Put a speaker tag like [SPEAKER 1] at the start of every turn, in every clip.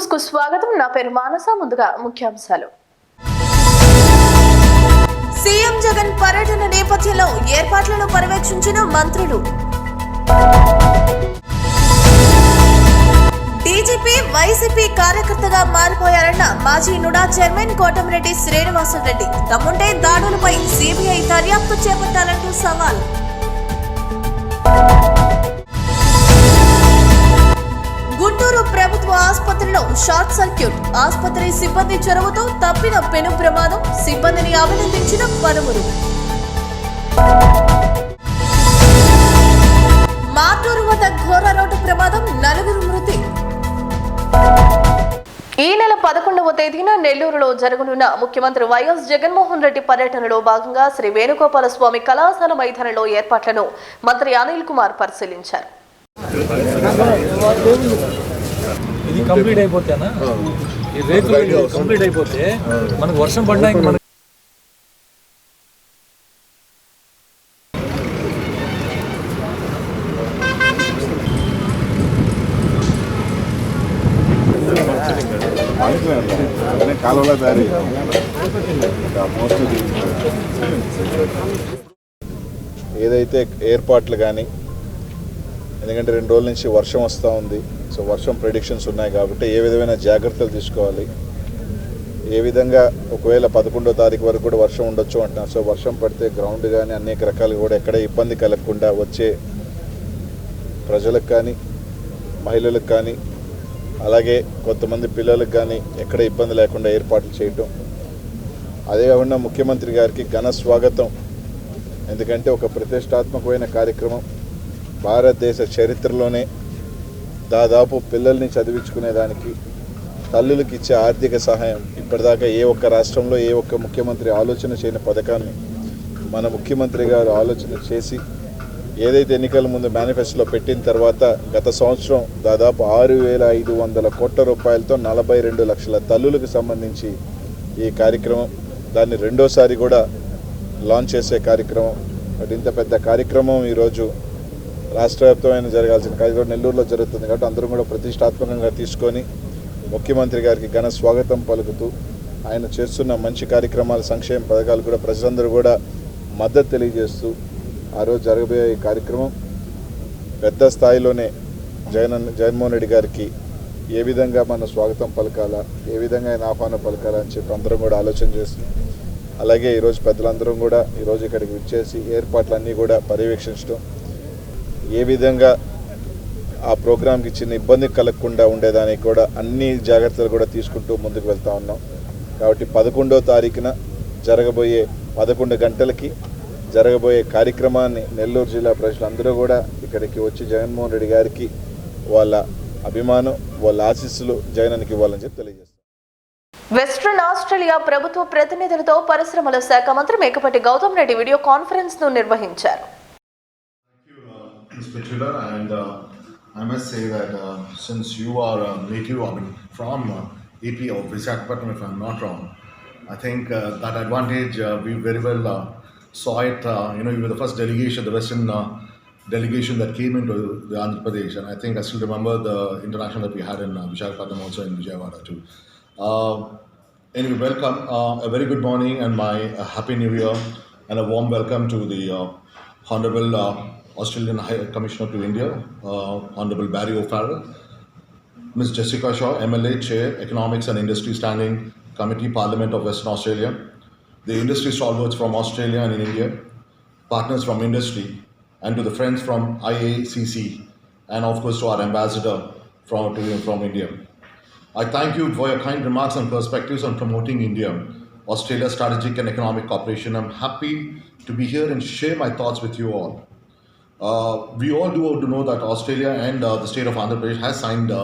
[SPEAKER 1] News కు స్వాగతం. నా పేరు మానస. ముందుగా ముఖ్యాంశాలు. సీఎం జగన్ పర్యటన నేపథ్యంలో ఏర్పాట్లను పర్యవేక్షించిన మంత్రులు. డీజీపీ వైసీపీ కార్యకర్తగా మారిపోయారన్న మాజీ నుడా చైర్మన్ కోటమిరెడ్డి శ్రీనివాసరెడ్డి. దమ్ముంటే దాడులపై సిబిఐ దర్యాప్తు చేపట్టాలంటూ సవాల్. గుంటూరు ప్రభుత్వ ఆసుపత్రిలో షార్ట్ సర్క్యూట్. ఆసుపత్రి సిబ్బంది చొరవతో తప్పిన పెను ప్రమాదం. సిబ్బందిని అభినందించిన పలువురు. మార్టూరు వద్ద ఘోర రోడ్డు ప్రమాదం, 4 మృతి. ఈ నెల 11వ తేదీన నెల్లూరులో జరగనున్న ముఖ్యమంత్రి వైఎస్ జగన్మోహన్ రెడ్డి పర్యటనలో భాగంగా శ్రీ వేణుగోపాల స్వామి కళాశాల మైదానంలో ఏర్పాట్లను మంత్రి అనిల్ కుమార్ పరిశీలించారు.
[SPEAKER 2] ఇది కంప్లీట్ అయిపోతేనా ఈ రేకులు కంప్లీట్ అయిపోతే మనకు వర్షం పడ్డానికి మన
[SPEAKER 3] ఏదైతే ఏర్పాట్లు కానీ, ఎందుకంటే 2 రోజుల నుంచి వర్షం వస్తూ ఉంది. సో వర్షం ప్రెడిక్షన్స్ ఉన్నాయి కాబట్టి ఏ విధమైన జాగ్రత్తలు తీసుకోవాలి, ఏ విధంగా ఒకవేళ 11వ తారీఖు వరకు కూడా వర్షం ఉండొచ్చు అంటున్నారు. సో వర్షం పడితే గ్రౌండ్ కానీ అనేక రకాలు కూడా ఎక్కడ ఇబ్బంది కలగకుండా వచ్చే ప్రజలకు కానీ, మహిళలకు కానీ, అలాగే కొంతమంది పిల్లలకు కానీ ఎక్కడ ఇబ్బంది లేకుండా ఏర్పాట్లు చేయటం. అదే కాకుండా ముఖ్యమంత్రి గారికి ఘన స్వాగతం. ఎందుకంటే ఒక ప్రతిష్టాత్మకమైన కార్యక్రమం. భారతదేశ చరిత్రలోనే దాదాపు పిల్లల్ని చదివించుకునేదానికి తల్లులకు ఇచ్చే ఆర్థిక సహాయం ఇప్పటిదాకా ఏ ఒక్క రాష్ట్రంలో ఏ ఒక్క ముఖ్యమంత్రి ఆలోచన చేయని పథకాన్ని మన ముఖ్యమంత్రి గారు ఆలోచన చేసి, ఏదైతే ఎన్నికల ముందు మేనిఫెస్టోలో పెట్టిన తర్వాత గత సంవత్సరం దాదాపు 6,500 కోట్ల రూపాయలతో 42 లక్షల తల్లులకు సంబంధించి ఈ కార్యక్రమం, దాన్ని రెండోసారి కూడా లాంచ్ చేసే కార్యక్రమం. బట్ ఇంత పెద్ద కార్యక్రమం ఈరోజు రాష్ట్ర వ్యాప్తమైన జరగాల్సిన కార్యక్రమం నెల్లూరులో జరుగుతుంది కాబట్టి అందరం కూడా ప్రతిష్టాత్మకంగా తీసుకొని ముఖ్యమంత్రి గారికి ఘన స్వాగతం పలుకుతూ, ఆయన చేస్తున్న మంచి కార్యక్రమాలు, సంక్షేమ పథకాలు కూడా ప్రజలందరూ కూడా మద్దతు తెలియజేస్తూ ఆ రోజు జరగబోయే ఈ కార్యక్రమం పెద్ద స్థాయిలోనే జగన్మోహన్ రెడ్డి గారికి ఏ విధంగా మనం స్వాగతం పలకాలా, ఏ విధంగా ఆయన ఆహ్వానం పలకాలా అని చెప్పి అందరం కూడా ఆలోచన చేస్తాం. అలాగే ఈరోజు పెద్దలందరం కూడా ఈరోజు ఇక్కడికి విచ్చేసి ఏర్పాట్లన్నీ కూడా పర్యవేక్షించడం, ఏ విధంగా ఆ ప్రోగ్రాంకి చిన్న ఇబ్బంది కలగకుండా ఉండేదానికి కూడా అన్ని జాగ్రత్తలు కూడా తీసుకుంటూ ముందుకు వెళ్తూ ఉన్నాం. కాబట్టి 11వ తారీఖున జరగబోయే 11 గంటలకి జరగబోయే కార్యక్రమాన్ని నెల్లూరు జిల్లా ప్రజలందరూ కూడా ఇక్కడికి వచ్చి జగన్మోహన్ రెడ్డి గారికి వాళ్ళ అభిమానం, వాళ్ళ ఆశీస్సులు జగన్కి ఇవ్వాలని చెప్పి తెలియజేస్తారు.
[SPEAKER 1] వెస్ట్రన్ ఆస్ట్రేలియా ప్రభుత్వ ప్రతినిధులతో పరిశ్రమల శాఖ మంత్రి మేకపాటి గౌతమ్ రెడ్డి వీడియో కాన్ఫరెన్స్ ను నిర్వహించారు.
[SPEAKER 4] And I must say that since you are native, from AP or Visakhapatnam, if I'm not wrong, I think that advantage we very well saw it. You were the first delegation, the Western delegation that came into the Andhra Pradesh, and I think I still remember the interaction that we had in Visakhapatnam, also in Vijayawada too. Anyway, welcome, a very good morning, and my happy new year, and a warm welcome to the Honorable Australian High Commissioner to India, Honorable Barry O'Farrell, Ms. Jessica Shaw, MLA, Chair, Economics and Industry Standing Committee, Parliament of Western Australia, the industry stalwarts from Australia and in India, partners from industry, and to the friends from IACC, and of course to our ambassador from India. I thank you for your kind remarks and perspectives on promoting India-Australia strategic and economic cooperation. I'm happy to be here and share my thoughts with you all. We all do know that Australia and the state of Andhra Pradesh has signed a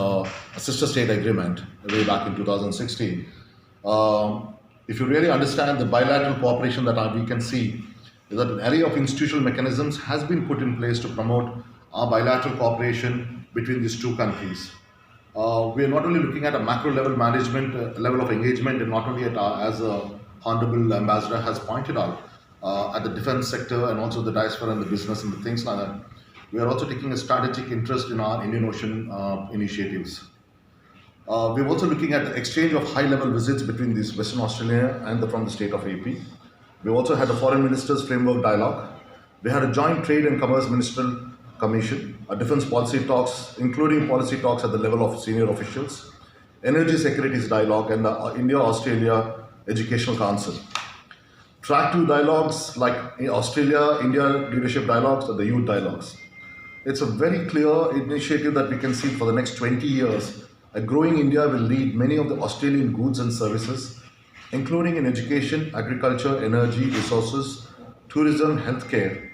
[SPEAKER 4] sister state agreement way back in 2016. If you really understand the bilateral cooperation that we can see is that an array of institutional mechanisms has been put in place to promote our bilateral cooperation between these two countries. We are not only looking at a macro level management level of engagement, and not only at as Honorable Ambassador has pointed out, at the defense sector and also the diaspora and the business and the things like that. We are also taking a strategic interest in our Indian Ocean initiatives. We're also looking at the exchange of high-level visits between these Western Australia and from the state of AP. We also had a Foreign Ministers Framework Dialogue. We had a joint Trade and Commerce Ministerial Commission, a defense policy talks, including policy talks at the level of senior officials, Energy Securities Dialogue, and the India-Australia Educational Council. Track 2 dialogues like Australia-India Leadership Dialogues or the Youth Dialogues. It's a very clear initiative that we can see for the next 20 years. A growing India will lead many of the Australian goods and services, including in education, agriculture, energy, resources, tourism, healthcare,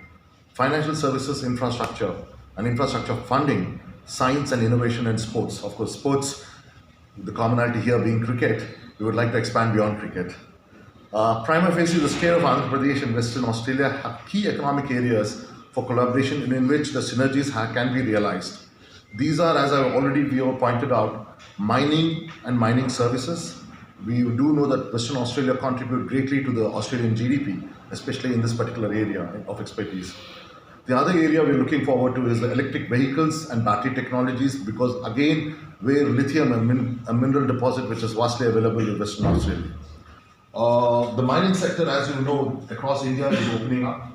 [SPEAKER 4] financial services, infrastructure, and infrastructure funding, science and innovation, and sports. Of course, sports, the commonality here being cricket, we would like to expand beyond cricket. Prima facie, the state of Andhra Pradesh and Western Australia have key economic areas for collaboration in which the synergies can be realized. These are, as I already pointed out, mining and mining services. We do know that Western Australia contribute greatly to the Australian GDP, especially in this particular area of expertise. The other area we're looking forward to is the electric vehicles and battery technologies, because again, where lithium, a mineral deposit which is vastly available in Western Australia. The mining sector, as you know, across India is opening up,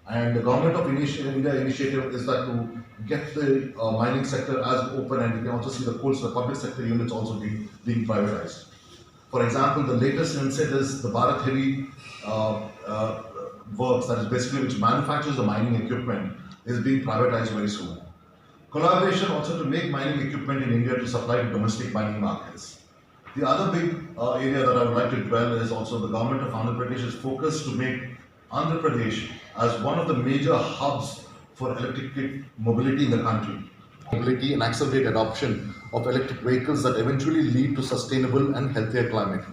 [SPEAKER 4] and the government of India initiative is that to get the mining sector as open, and you can also see the public sector units also being privatized. For example, the latest insight is the Bharat Heavy Works, that is basically which manufactures the mining equipment, is being privatized very soon. Collaboration also to make mining equipment in India to supply to domestic mining markets. The other big area that I would like to dwell is also the government of Andhra Pradesh is focused to make Andhra Pradesh as one of the major hubs for electric mobility in the country. Mobility and accelerate adoption of electric vehicles that eventually lead to sustainable and healthier climate.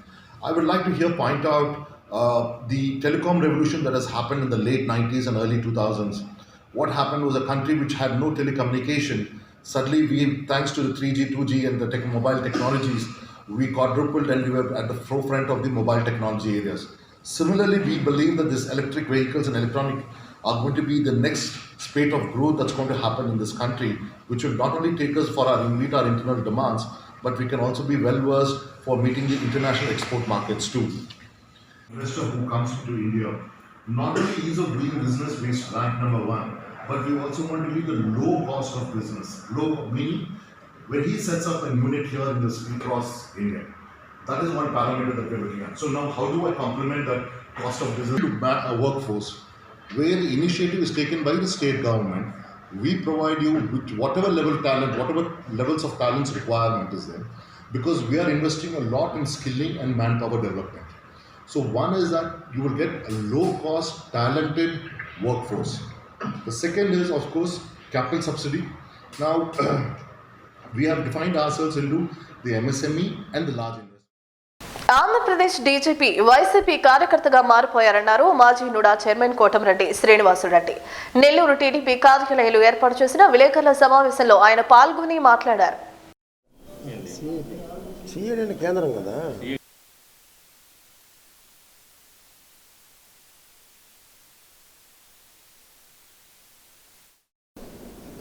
[SPEAKER 4] I would like to here point out the telecom revolution that has happened in the late 90s and early 2000s. What happened was a country which had no telecommunication, suddenly we, thanks to the 3G, 2G and the mobile technologies, we quadrupled and we were at the forefront of the mobile technology areas. Similarly, we believe that these electric vehicles and electronic are going to be the next spate of growth that's going to happen in this country, which will not only take us for meet our internal demands, but we can also be well versed for meeting the international export markets too. Investor who comes to India, not only ease of doing business based rank number 1, but we also want to be the low cost of business. Low meaning when he sets up a unit here in this across India. That is one parameter that we're looking at. So now how do I complement that cost of business to back a workforce? Where the initiative is taken by the state government, we provide you with whatever level talent, whatever levels of talents requirement is there, because we are investing a lot in skilling and manpower development. So one is that you will get a low cost, talented workforce. The second is, of course, capital subsidy. Now, we have defined ourselves into the MSME and the large investment.
[SPEAKER 1] Andhra Pradesh DGP YCP కార్యకర్తగా మారిపోయారన్నారు మాజీ NUDA chairman Kotamreddy Srinivasureddy. Nellore TDP కార్యాలయంలో ఏర్పాటు చేసిన విలేకరుల సమావేశంలో ఆయన పాల్గొని మాట్లాడారు.
[SPEAKER 5] కేంద్రం కదా,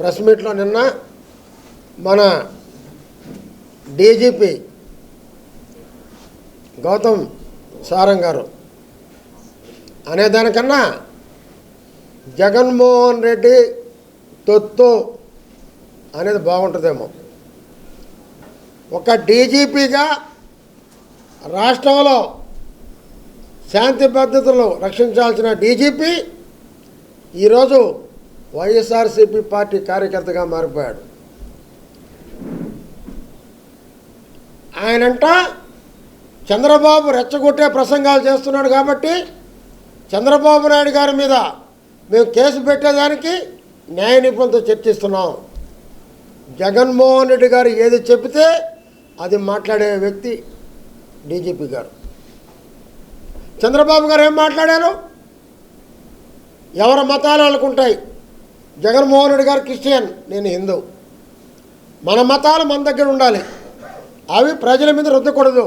[SPEAKER 5] ప్రెస్ మీట్లో నిన్న మన డీజీపీ గౌతమ్ సారంగ్ గారు అనేదానికన్నా జగన్మోహన్ రెడ్డి తొత్తు అనేది బాగుంటుందేమో. ఒక డీజీపీగా రాష్ట్రంలో శాంతి భద్రతలు రక్షించాల్సిన డీజీపీ ఈరోజు వైఎస్ఆర్సీపీ పార్టీ కార్యకర్తగా మారిపోయాడు. ఆయనంట చంద్రబాబు రెచ్చగొట్టే ప్రసంగాలు చేస్తున్నాడు కాబట్టి చంద్రబాబు నాయుడు గారి మీద మేము కేసు పెట్టేదానికి న్యాయ నిపుణులతో చర్చిస్తున్నాం. జగన్మోహన్ రెడ్డి గారు ఏది చెబితే అది మాట్లాడే వ్యక్తి డీజీపీ గారు. చంద్రబాబు గారు ఏం మాట్లాడారు? ఎవరి మతాలు వాళ్ళకు ఉంటాయి. జగన్మోహన్ రెడ్డి గారు క్రిస్టియన్, నేను హిందూ. మన మతాలు మన దగ్గర ఉండాలి, అవి ప్రజల మీద రుద్దకూడదు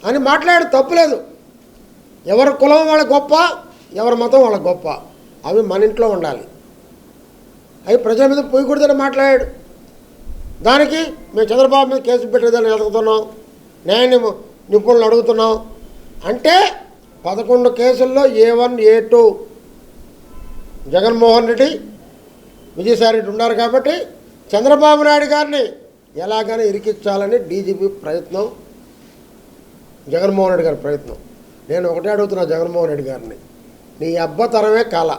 [SPEAKER 5] అని మాట్లాడు. తప్పులేదు. ఎవరి కులం వాళ్ళ గొప్ప, ఎవరి మతం వాళ్ళ గొప్ప, అవి మన ఇంట్లో ఉండాలి, అవి ప్రజల మీద పోయకూడదని మాట్లాడాడు. దానికి మేము చంద్రబాబు మీద కేసు పెట్టేదాన్ని అడుగుతున్నాం, న్యాయ నిపుణులను అడుగుతున్నాం. అంటే 11 కేసుల్లో A1 A2 జగన్మోహన్ రెడ్డి, విజయసాయి రెడ్డి ఉన్నారు కాబట్టి చంద్రబాబు నాయుడు గారిని ఎలాగైనా ఇరికించాలని డీజీపీ ప్రయత్నం, జగన్మోహన్ రెడ్డి గారి ప్రయత్నం. నేను ఒకటే అడుగుతున్నా జగన్మోహన్ రెడ్డి గారిని, నీ అబ్బ తరమే కాల,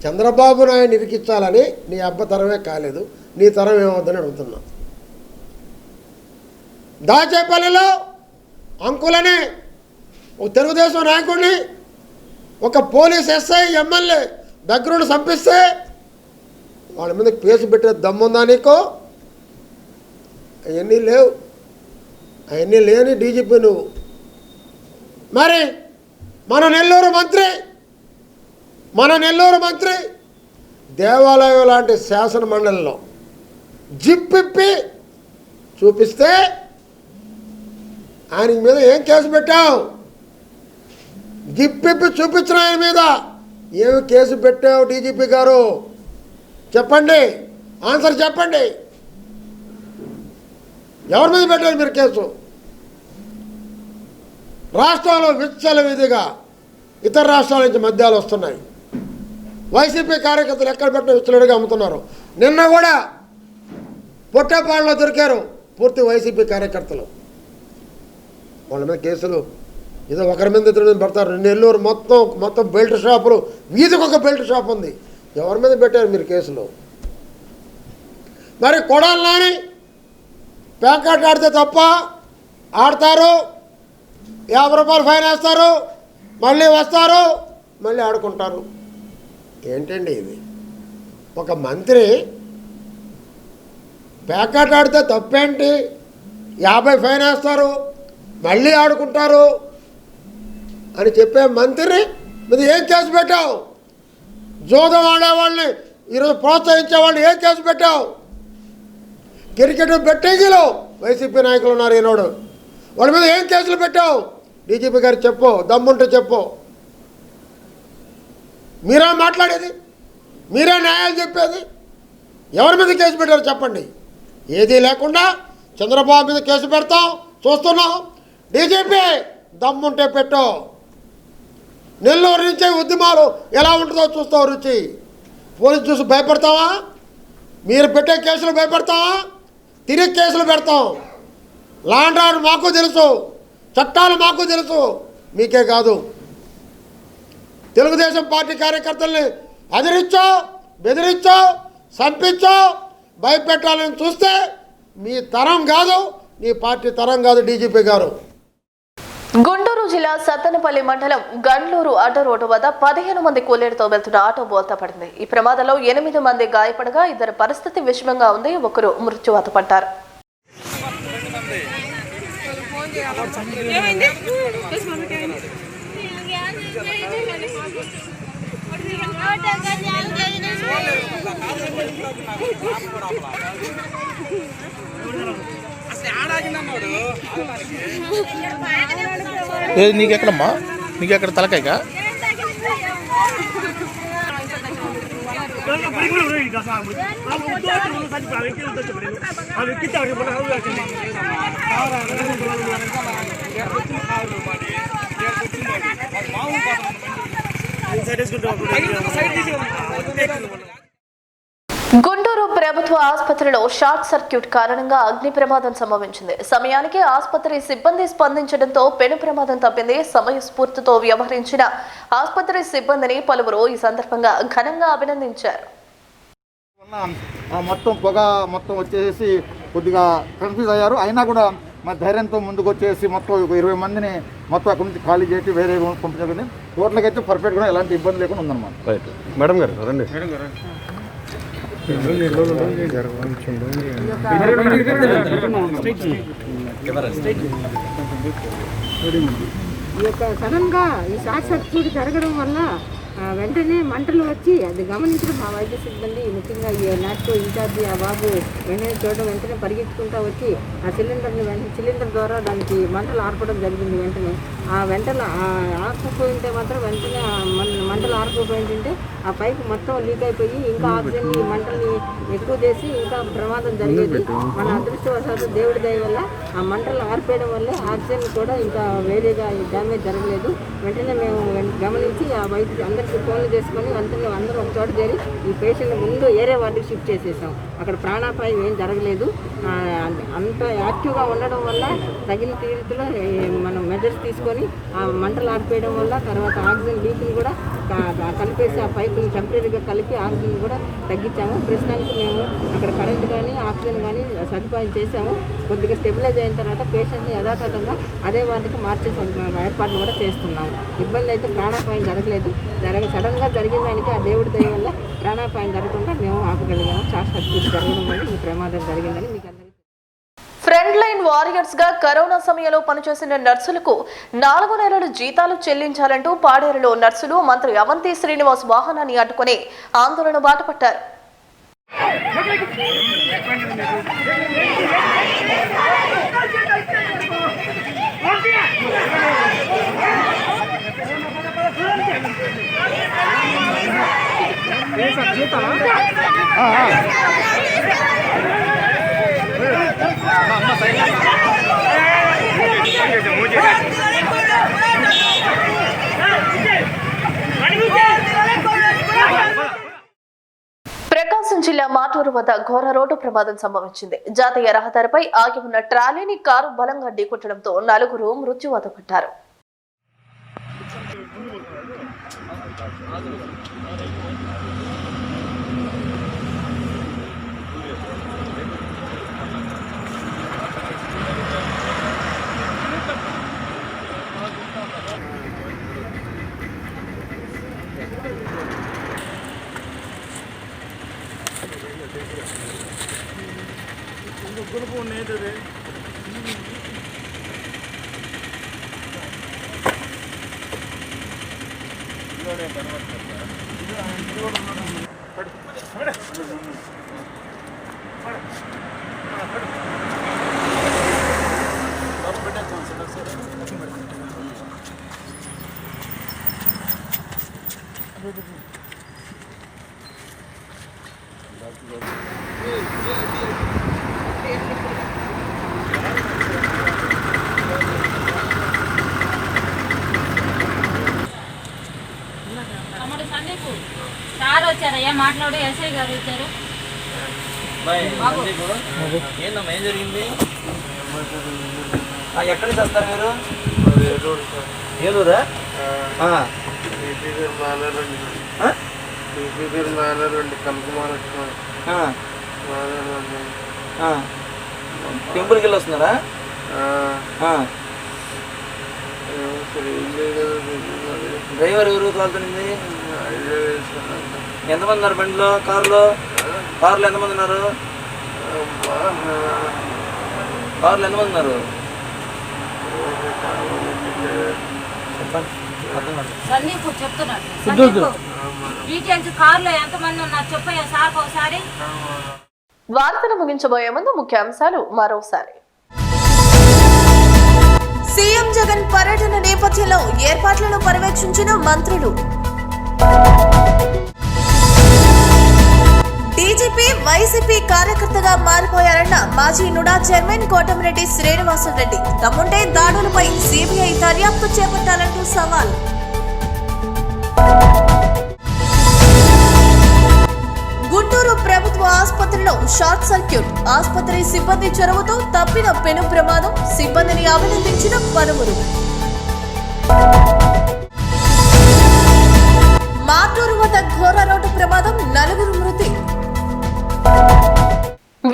[SPEAKER 5] చంద్రబాబు నాయుడిని ఇరికించాలని నీ అబ్బ తరమే కాలేదు, నీ తరం ఏమవుతుందని అడుగుతున్నా. దాచేపల్లిలో అంకులని ఒక తెలుగుదేశం నాయకుడిని ఒక పోలీస్ ఎస్ఐ ఎమ్మెల్యే దగ్గరుండి చంపిస్తే వాళ్ళ మీద కేసు పెట్టే దమ్ముందా నీకు? అవన్నీ లేవు, అవన్నీ లేని డీజీపీ నువ్వు. మరి మన నెల్లూరు మంత్రి దేవాలయం లాంటి శాసన మండలిలో జిప్పిప్పి చూపిస్తే ఆయన మీద ఏం కేసు పెట్టావు? జిప్పిప్పి చూపించిన ఆయన మీద ఏమి కేసు పెట్టావు డీజీపీ గారు? చెప్పండి, ఆన్సర్ చెప్పండి. ఎవరి మీద పెట్టారు మీరు కేసు? రాష్ట్రంలో విచ్చలవిధిగా ఇతర రాష్ట్రాల నుంచి మద్యాలు వస్తున్నాయి. వైసీపీ కార్యకర్తలు ఎక్కడ పెట్టిన విచ్చలవిడిగా అమ్ముతున్నారు. నిన్న కూడా పొట్టేపాడులో దొరికారు పూర్తి వైసీపీ కార్యకర్తలు. వాళ్ళ మీద కేసులు ఏదో ఒకరి మీద ఇద్దరి మీద పెడతారు. నెల్లూరు మొత్తం బెల్ట్ షాపులు, వీధికి ఒక బెల్ట్ షాప్ ఉంది. ఎవరి మీద పెట్టారు మీరు కేసులు? మరి కొడాలి నాని ప్యాకెట్ ఆడితే తప్ప ఆడతారు, 50 రూపాయలు ఫైన్ వేస్తారు, మళ్ళీ వస్తారు, మళ్ళీ ఆడుకుంటారు. ఏంటండి ఇది? ఒక మంత్రి ప్యాకెట్ ఆడితే తప్పేంటి, 50 ఫైన్ వేస్తారు, మళ్ళీ ఆడుకుంటారు అని చెప్పే మంత్రి మీద ఏం కేసు పెట్టావు? జోదం ఆడేవాళ్ళని ఈరోజు ప్రోత్సహించే వాళ్ళని ఏం కేసు పెట్టావు? క్రికెట్ బెట్టింగ్లో వైసీపీ నాయకులు ఉన్నారు ఈనాడు, వాళ్ళ మీద ఏం కేసులు పెట్టావు? డీజీపీ గారు చెప్పు, దమ్ముంటే చెప్పు. మీరే మాట్లాడేది, మీరే న్యాయాలు చెప్పేది. ఎవరి మీద కేసు పెట్టారు చెప్పండి. ఏదీ లేకుండా చంద్రబాబు మీద కేసు పెడతాం చూస్తున్నాం. డీజీపీ దమ్ముంటే పెట్టు. నెల్లూరు నుంచే ఉద్యమాలు ఎలా ఉంటుందో చూస్తావు రుచి. పోలీసు చూసి భయపడతావా? మీరు పెట్టే కేసులు భయపడతావా? తిరిగి కేసులు పెడతాం. లా అండ్ ఆర్డర్ మాకు తెలుసు, చట్టాలు మాకు తెలుసు, మీకే కాదు. తెలుగుదేశం పార్టీ కార్యకర్తల్ని అదిరించో, బెదిరించో, చంపించో, భయపెట్టాలని చూస్తే మీ తరం కాదు, నీ పార్టీ తరం కాదు డీజీపీ గారు.
[SPEAKER 1] గుంటూరు జిల్లా సత్తెనపల్లి మండలం గండ్లూరు అడ్డ రోడ్డు వద్ద 15 మంది కూలీలతో వెళ్తున్న ఆటో బోల్తా పడింది. ఈ ప్రమాదంలో 8 మంది గాయపడగా 2 పరిస్థితి విషమంగా ఉంది, 1 మృత్యువాత పడ్డారు.
[SPEAKER 6] నీకెక్కడమ్మా, నీకెక్కడ తలకాయగా?
[SPEAKER 1] గుంటూరు ప్రభుత్వ ఆసుపత్రిలో షార్ట్ సర్క్యూట్ కారణంగా అగ్ని ప్రమాదం సంభవించింది. సమయానికి ఆసుపత్రి సిబ్బంది స్పందించడంతో పెను ప్రమాదం తప్పింది. సమయస్ఫూర్తితో వ్యవహరించిన ఆసుపత్రి సిబ్బందిని పలువురు ఈ సందర్భంగా ఘనంగా అభినందించారు.
[SPEAKER 7] మొత్తం పొగ మొత్తం వచ్చేసి కొద్దిగా కన్ఫ్యూజ్ అయ్యారు. అయినా కూడా మా ధైర్యంతో ముందుకు వచ్చేసి మొత్తం 20 మందిని మొత్తం అక్కడి నుంచి ఖాళీ చేసి వేరే పంపించగలిగింది. టోటల్గా అయితే పర్ఫెక్ట్గా ఎలాంటి ఇబ్బంది లేకుండా ఉందన్నమాట.
[SPEAKER 6] రైట్ మేడం గారు రండి.
[SPEAKER 8] ఈ యొక్క సడన్గా ఈ షార్ట్ సర్క్యూట్ జరగడం వల్ల వెంటనే మంటలు వచ్చి అది గమనించడం మా వైద్య సిబ్బంది, ముఖ్యంగా ఈ నాటో ఇన్ఛార్జి ఆ బాబు వెంటనే చూడడం, వెంటనే పరిగెత్తుకుంటూ వచ్చి ఆ సిలిండర్ ద్వారా దానికి మంటలు ఆర్పడం జరిగింది. వెంటనే ఆ వెంటనే ఆర్కపోయి ఉంటే మాత్రం వెంటనే మంటలు ఆర్కపోయి ఉంటే ఆ పైప్ మొత్తం లీక్ అయిపోయి ఇంకా ఆక్సిజన్ ఈ మంటల్ని ఎక్కువ చేసి ఇంకా ప్రమాదం జరిగేది. మన అదృష్టవశాత్తు దేవుడి దయ వల్ల ఆ మంటలు ఆర్పేయడం వల్లే ఆక్సిజన్ కూడా ఇంకా వేరేగా డ్యామేజ్ జరగలేదు. వెంటనే మేము గమనించి ఆ వైద్యులు అందరికీ ఫోన్లు చేసుకొని వెంటనే అందరూ ఒక చోట చేరి ఈ పేషెంట్ ముందు ఏరే వార్డుకి షిఫ్ట్ చేసేసాం. అక్కడ ప్రాణాపాయం ఏం జరగలేదు. అంత యాక్టివ్గా ఉండడం వల్ల తగిన తీరులో మనం మెజర్స్ తీసుకొని ఆ మంటలు ఆర్పేయడం వల్ల తర్వాత ఆక్సిజన్ లీక్ని కూడా కలిపేసి ఆ పైపుని టెంపరీగా కలిపి ఆక్సిజన్ కూడా తగ్గించాము. ప్రస్తుతానికి మేము అక్కడ కరెంట్ కానీ ఆక్సిజన్ కానీ సదుపాయం చేసాము. కొద్దిగా స్టెబిలైజ్ అయిన తర్వాత పేషెంట్ని యథాతథంగా అదే వాటికి మార్చే ఏర్పాట్లు కూడా చేస్తున్నాము. ఇబ్బంది అయితే ప్రాణాపాయం జరగలేదు. సడన్గా జరిగిన దానికి ఆ దేవుడి దయ వల్ల ప్రాణాపాయం జరగకుండా మేము ఆపగలిగాము. షార్ట్ సర్క్యూట్ జరగడం వల్ల ఈ ప్రమాదం జరిగిందని మీకు అందరికీ.
[SPEAKER 1] ఫ్రంట్ లైన్ వారియర్స్ గా కరోనా సమయంలో పనిచేసిన నర్సులకు 4 నెలల జీతాలు చెల్లించాలంటూ పాడేరులో నర్సులు మంత్రి అవంతి శ్రీనివాస్ వాహనాన్ని అడ్డుకుని ఆందోళన బాటపట్టారు. ప్రకాశం జిల్లా మాటూరు వద్ద ఘోర రోడ్డు ప్రమాదం సంభవించింది. జాతీయ రహదారిపై ఆగి ఉన్న ట్రాలీని కారు బలంగా ఢీకొట్టడంతో 4 మృత్యువాత పడ్డారు.
[SPEAKER 9] సార్ వచ్చారయ్యా, మాట్లాడు. ఎస్ఐ గారు వచ్చారు.
[SPEAKER 10] ఏందమ్మా, ఏం జరిగింది? ఎక్కడి నుంచి వస్తారు మీరు? ఏలూరా? టెంపుల్కి వెళ్ళి వస్తున్నారా? డ్రైవర్ ఎవరు తోలుతుంది? ఎంతమంది ఉన్నారు బండిలో? కారులో ఎంతమంది ఉన్నారు? కారులో ఎంతమంది ఉన్నారు?
[SPEAKER 9] సందీప్ చెప్తున్నాడు. డీటెయిల్స్ కారులో ఎంతమంది ఉన్నారు చెప్పయ్యా సార్ ఒకసారి.
[SPEAKER 1] వార్తలు ముగించబోయే ముందు ముఖ్యాంశాలు మరోసారి. సీఎం జగన్ పర్యటన నేపథ్యంలో ఏర్పాట్లను పర్యవేక్షించిన మంత్రులు. డీజీపీ వైసీపీ కార్యకర్తగా మారిపోయారన్న మాజీ నుడా చైర్మన్ కోటమిరెడ్డి శ్రీనివాసరెడ్డి. దమ్ముంటే దాడులపై సిబిఐ దర్యాప్తు చేపట్టాలంటూ సవాల్. గుంటూరు ప్రభుత్వ ఆసుపత్రిలో షార్ట్ సర్క్యూట్. ఆసుపత్రి సిబ్బంది చొరవతో తప్పిన పెను ప్రమాదం. సిబ్బందిని అభినందించిన పలువురు. మాటూరు వద్ద ఘోర రోడ్డు ప్రమాదం, 4 మృతి.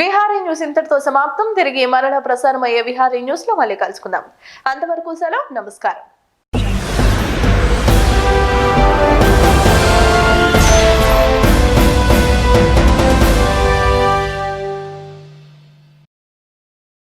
[SPEAKER 1] విహారీ న్యూస్ ఇంతటితో సమాప్తం. తిరిగి మరలా ప్రసారమయ్యే విహారీ న్యూస్ లో మళ్ళీ కలుసుకుందాం. అంతవరకు సెలవు. నమస్కారం.